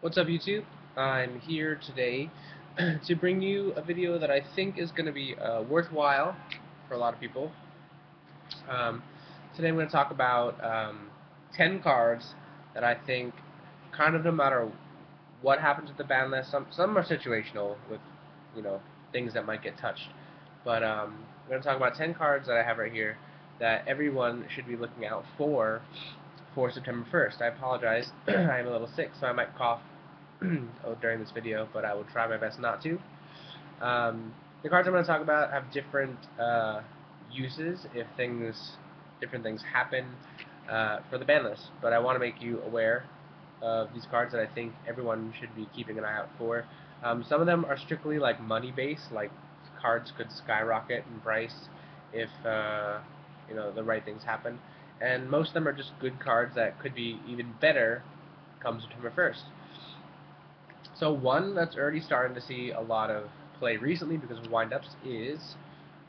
What's up, YouTube? I'm here today to bring you a video that I think is going to be worthwhile for a lot of people. Um, Today I'm going to talk about 10 cards that I think kind of no matter what happens with the ban list, some are situational with, you know, things that might get touched. But I'm going to talk about 10 cards that I have right here that everyone should be looking out for September 1st. I apologize, I'm a little sick, so I might cough during this video, but I will try my best not to. The cards I'm going to talk about have different uses if different things happen for the ban list, but I want to make you aware of these cards that I think everyone should be keeping an eye out for. Some of them are strictly like money based, like cards could skyrocket in price if the right things happen, and most of them are just good cards that could be even better come September 1st. So one that's already starting to see a lot of play recently because of windups is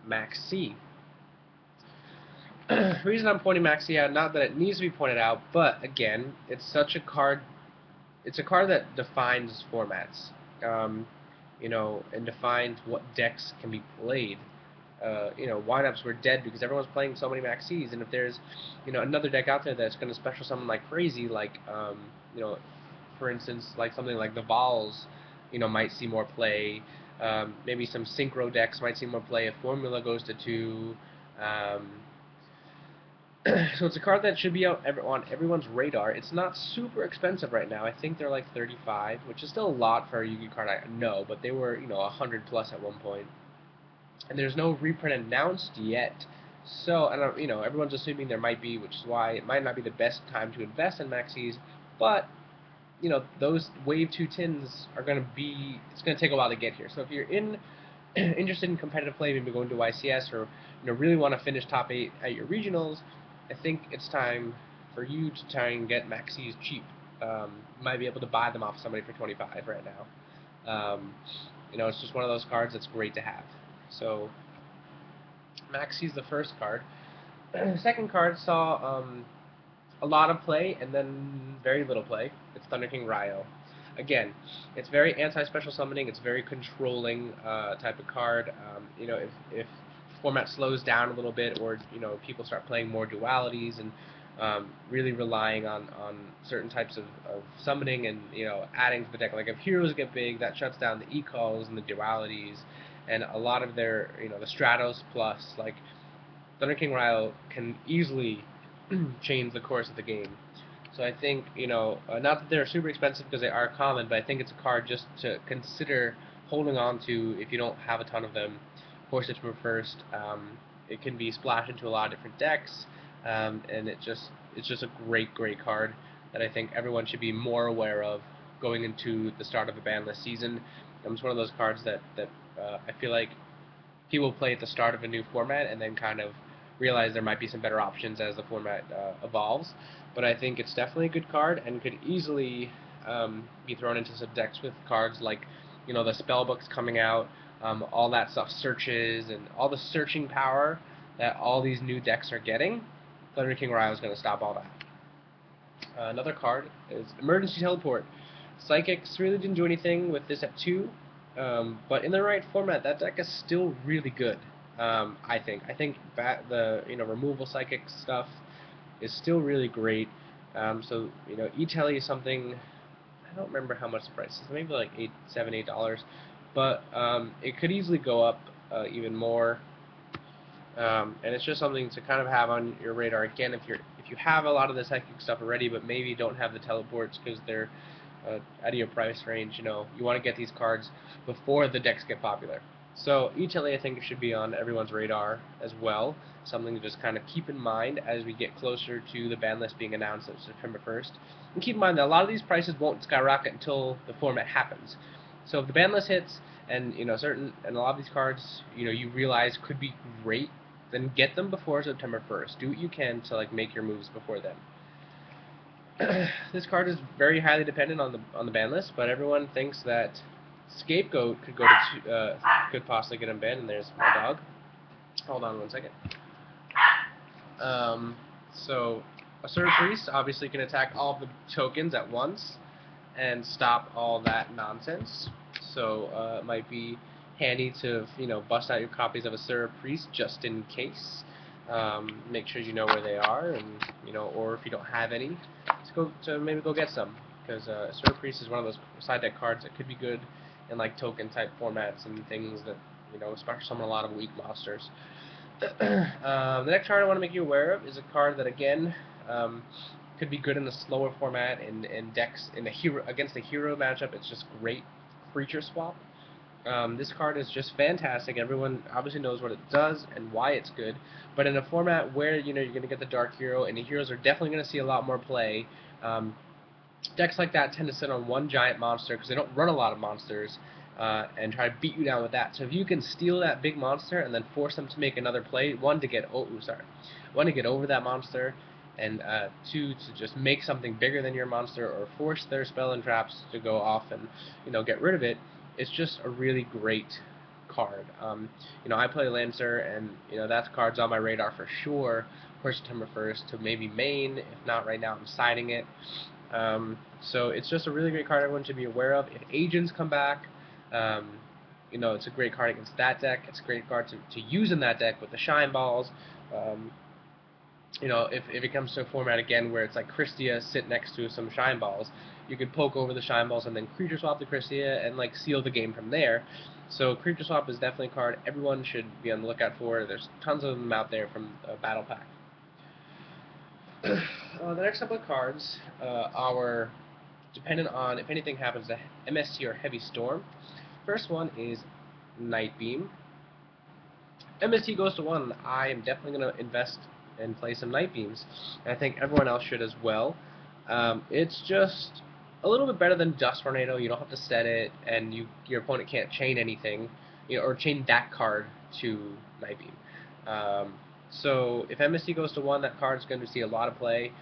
Maxx. Reason I'm pointing Maxx out, not that it needs to be pointed out, but again, it's such a card. It's a card that defines formats, and defines what decks can be played. Windups were dead because everyone's playing so many Maxx's, and if there's, another deck out there that's going to special summon like crazy, like, for instance, like something like the Vols, might see more play. Maybe some synchro decks might see more play if Formula goes to 2. Um, so it's a card that should be on everyone's radar. It's not super expensive right now. I think they're like 35, which is still a lot for a Yu-Gi card, I know, but they were 100 plus at one point. And there's no reprint announced yet. So, I don't, everyone's assuming there might be, which is why it might not be the best time to invest in Maxx's, but those Wave 2 tins are going to be, it's going to take a while to get here. So if you're interested in competitive play, maybe going to YCS or really want to finish top 8 at your regionals, I think it's time for you to try and get Maxx's cheap. You might be able to buy them off somebody for 25 right now. It's just one of those cards that's great to have. So Maxx's the first card. The second card saw a lot of play and then very little play. It's Thunder King Rai-Oh. Again, it's very anti-special summoning. It's very controlling type of card. If format slows down a little bit, or people start playing more dualities and really relying on certain types of summoning and adding to the deck. Like if heroes get big, that shuts down the e-calls and the dualities, and a lot of their the Stratos plus like Thunder King Rai-Oh can easily change the course of the game. So I think, not that they're super expensive because they are common, but I think it's a card just to consider holding on to if you don't have a ton of them for September 1st. It can be splashed into a lot of different decks, and it's just a great card that I think everyone should be more aware of going into the start of the ban list season. It's one of those cards that I feel like people play at the start of a new format and then kind of realize there might be some better options as the format evolves. But I think it's definitely a good card and could easily be thrown into some decks with cards like, the spell books coming out, all that stuff, searches, and all the searching power that all these new decks are getting. Thunder King Rai is going to stop all that. Another card is Emergency Teleport. Psychics really didn't do anything with this at 2, but in the right format, that deck is still really good. I think. The removal psychic stuff is still really great. So E-Tele is something. I don't remember how much the price is. Maybe like $8, but it could easily go up even more. And it's just something to kind of have on your radar. Again, if you have a lot of the psychic stuff already, but maybe don't have the teleports because they're out of your price range, you want to get these cards before the decks get popular. So E-Tele, I think, it should be on everyone's radar as well. Something to just kind of keep in mind as we get closer to the ban list being announced on September 1st. And keep in mind that a lot of these prices won't skyrocket until the format happens. So if the ban list hits and a lot of these cards you realize could be great, then get them before September 1st. Do what you can to make your moves before then. This card is very highly dependent on the ban list, but everyone thinks that Scapegoat could possibly get him banned. And there's my dog. Hold on one second. So Asura Priest obviously can attack all of the tokens at once, and stop all that nonsense. So it might be handy to bust out your copies of Asura Priest just in case. Make sure you know where they are, and or if you don't have any, maybe go get some, because Asura Priest is one of those side deck cards that could be good in like token type formats and things that especially summon a lot of weak monsters. The next card I want to make you aware of is a card that again could be good in the slower format in decks in the hero against the hero matchup. It's just great. Creature Swap. This card is just fantastic. Everyone obviously knows what it does and why it's good, but in a format where you're going to get the Dark Hero, and the heroes are definitely going to see a lot more play. Decks like that tend to sit on one giant monster because they don't run a lot of monsters, and try to beat you down with that. So if you can steal that big monster and then force them to make another play, one to get over that monster, and two to just make something bigger than your monster or force their spell and traps to go off and get rid of it. It's just a really great card. I play Lancer, and that card's on my radar for sure for September 1st to maybe main. If not right now, I'm siding it. So it's just a really great card everyone should be aware of. If Agents come back, it's a great card against that deck. It's a great card to use in that deck with the Shine Balls. If it comes to a format again where it's like Christia sit next to some Shine Balls, you could poke over the Shine Balls and then Creature Swap the Christia and like seal the game from there. So Creature Swap is definitely a card everyone should be on the lookout for. There's tons of them out there from Battle Pack. The next couple of cards are dependent on if anything happens to MST or Heavy Storm. First one is Night Beam. MST goes to 1. I am definitely going to invest and play some Night Beams. And I think everyone else should as well. It's just a little bit better than Dust Tornado. You don't have to set it, and your opponent can't chain anything, or chain that card to Night Beam. So if MST goes to 1, that card's going to see a lot of play.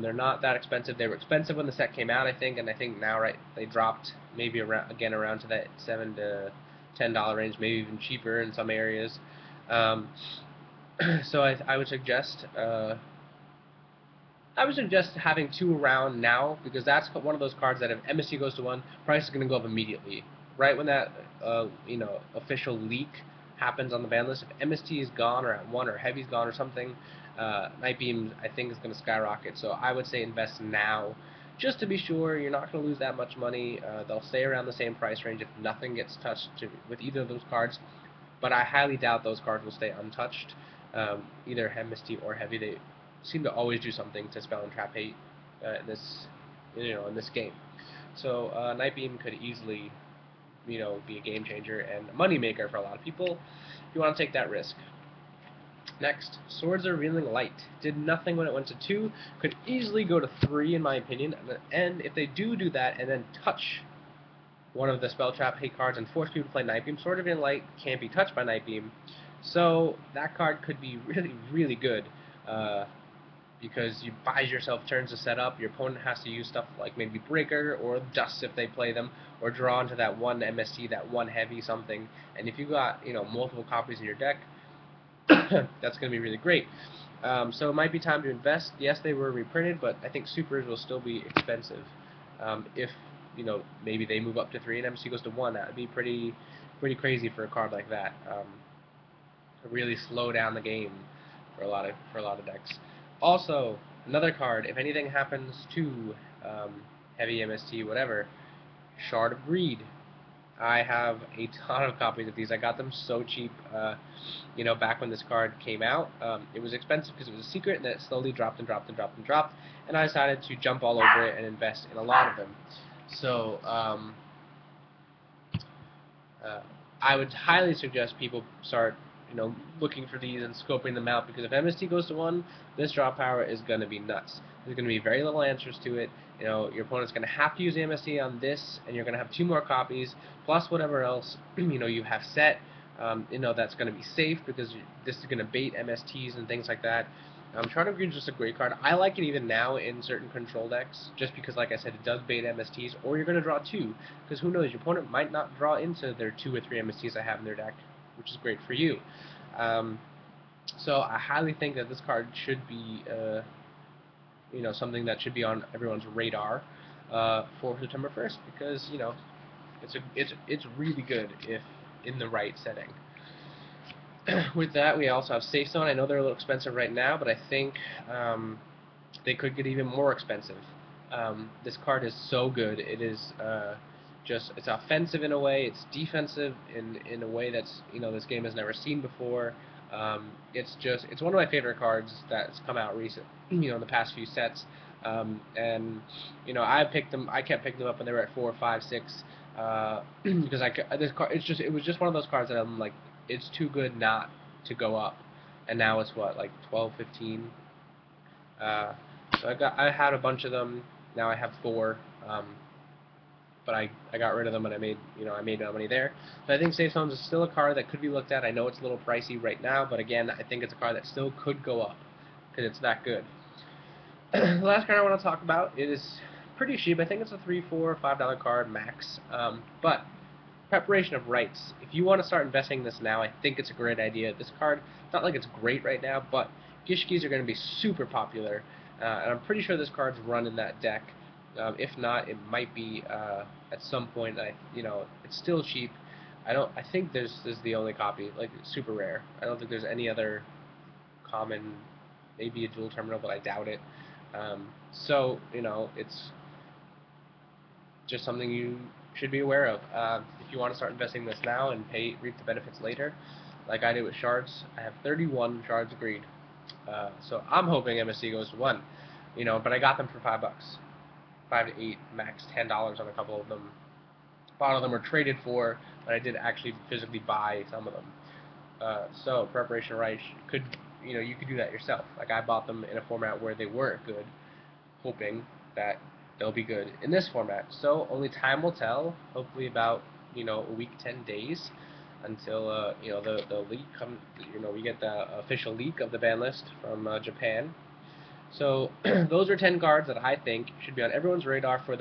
They're not that expensive. They were expensive when the set came out, I think, and I think now they dropped maybe around to that $7 to $10 range, maybe even cheaper in some areas. So I would suggest having 2 around now, because that's one of those cards that if MST goes to 1, price is going to go up immediately. Right when that official leak happens on the ban list, if MST is gone or at 1 or Heavy's gone or something, Night Beam I think is going to skyrocket. So I would say invest now, just to be sure. You're not going to lose that much money. They'll stay around the same price range if nothing gets touched with either of those cards. But I highly doubt those cards will stay untouched. Either MST or Heavy, they seem to always do something to spell and trap hate in this game. So Night Beam could easily be a game changer and a money maker for a lot of people if you want to take that risk. Next, Swords of Revealing Light. Did nothing when it went to 2, could easily go to 3 in my opinion, and if they do that and then touch one of the spell trap hate cards and force people to play Night Beam, Sword of Revealing Light can't be touched by Night Beam, so that card could be really, really good. Because you buys yourself turns to set up, your opponent has to use stuff like maybe Breaker or Dust if they play them, or draw into that one MST, that one Heavy something, and if you got multiple copies in your deck, that's going to be really great. So it might be time to invest. Yes, they were reprinted, but I think Supers will still be expensive. If maybe they move up to 3 and MST goes to 1, that would be pretty crazy for a card like that. Really slow down the game for a lot of decks. Also, another card, if anything happens to Heavy, MST, whatever, Shard of Greed. I have a ton of copies of these. I got them so cheap, back when this card came out. It was expensive because it was a secret, and then it slowly dropped and dropped and dropped and dropped, and I decided to jump all over it and invest in a lot of them. So, I would highly suggest people start looking for these and scoping them out, because if MST goes to 1, this draw power is going to be nuts. There's going to be very little answers to it. Your opponent's going to have to use the MST on this, and you're going to have 2 more copies, plus whatever else you have set. That's going to be safe, because this is going to bait MSTs and things like that. Shard of Greed is just a great card. I like it even now in certain control decks, just because, like I said, it does bait MSTs, or you're going to draw 2, because who knows, your opponent might not draw into their 2 or 3 MSTs I have in their deck, which is great for you. So I highly think that this card should be, something that should be on everyone's radar. for September 1st, because you know it's really good if in the right setting. With that, we also have Safe Zone. I know they're a little expensive right now, but I think they could get even more expensive. This card is so good. It is it's offensive in a way. It's defensive in a way that's this game has never seen before. It's one of my favorite cards that's come out recent. In the past few sets. And I picked them. I kept picking them up when they were at 4, 5, 6. Because this card, it was just one of those cards that I'm like, it's too good not to go up. And now it's what, like 12, 15. So I had a bunch of them. Now I have 4. But I got rid of them and I made no money there. So I think Safe Zones is still a card that could be looked at. I know it's a little pricey right now, but again, I think it's a card that still could go up because it's that good. The last card I want to talk about is pretty cheap. I think it's a $3, $4, $5 card max. But Preparation of Rites. If you want to start investing in this now, I think it's a great idea. This card, it's not like it's great right now, but Gishkis are going to be super popular, and I'm pretty sure this card's run in that deck. If not, it might be at some point. It's still cheap. I think this is the only copy. Like, it's super rare. I don't think there's any other common. Maybe a dual terminal, but I doubt it. So it's just something you should be aware of. If you want to start investing this now and reap the benefits later, like I did with shards, I have 31 shards agreed. So I'm hoping MSC goes to 1, but I got them for $5, 5 to 8, max $10 on a couple of them. A lot of them were traded for, but I did actually physically buy some of them. So Preparation Right you could do that yourself. Like I bought them in a format where they weren't good, hoping that they'll be good in this format. So only time will tell. Hopefully about a week, 10 days until the leak comes. We get the official leak of the ban list from Japan. So those are 10 cards that I think should be on everyone's radar for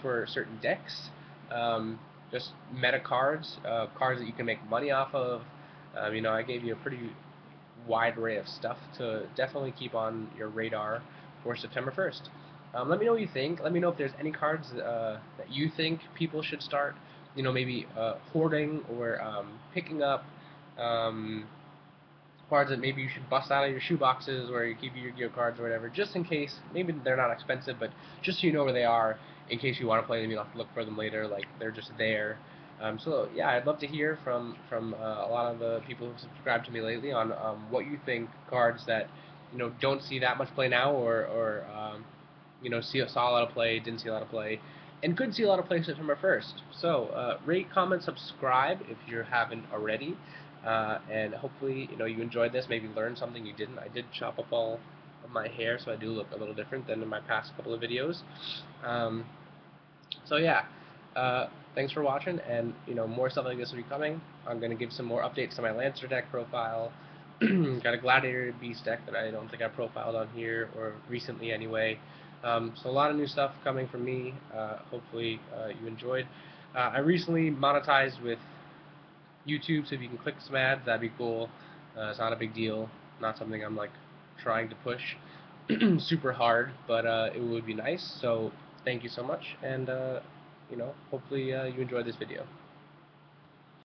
for certain decks. Just meta cards, cards that you can make money off of. I gave you a pretty wide array of stuff to definitely keep on your radar for September 1st. Let me know what you think. Let me know if there's any cards that you think people should start, maybe hoarding or picking up. Cards that maybe you should bust out of your shoe boxes where you keep your Yu-Gi-Oh cards or whatever, just in case. Maybe they're not expensive, but just so you know where they are, in case you want to play them, you don't have to look for them later. Like they're just there. So yeah, I'd love to hear from a lot of the people who subscribed to me lately on what you think cards that don't see that much play now, or saw a lot of play, didn't see a lot of play, and could see a lot of play September 1st. So rate, comment, subscribe if you haven't already. And hopefully, you enjoyed this. Maybe learned something you didn't. I did chop up all of my hair, so I do look a little different than in my past couple of videos. So yeah, thanks for watching, and more stuff like this will be coming. I'm gonna give some more updates to my Lancer deck profile. Got a Gladiator Beast deck that I don't think I profiled on here, or recently anyway. So a lot of new stuff coming from me. Hopefully you enjoyed. I recently monetized with YouTube, so if you can click some ads, that'd be cool. It's not a big deal, not something I'm like trying to push super hard, but it would be nice. So thank you so much, and hopefully you enjoyed this video.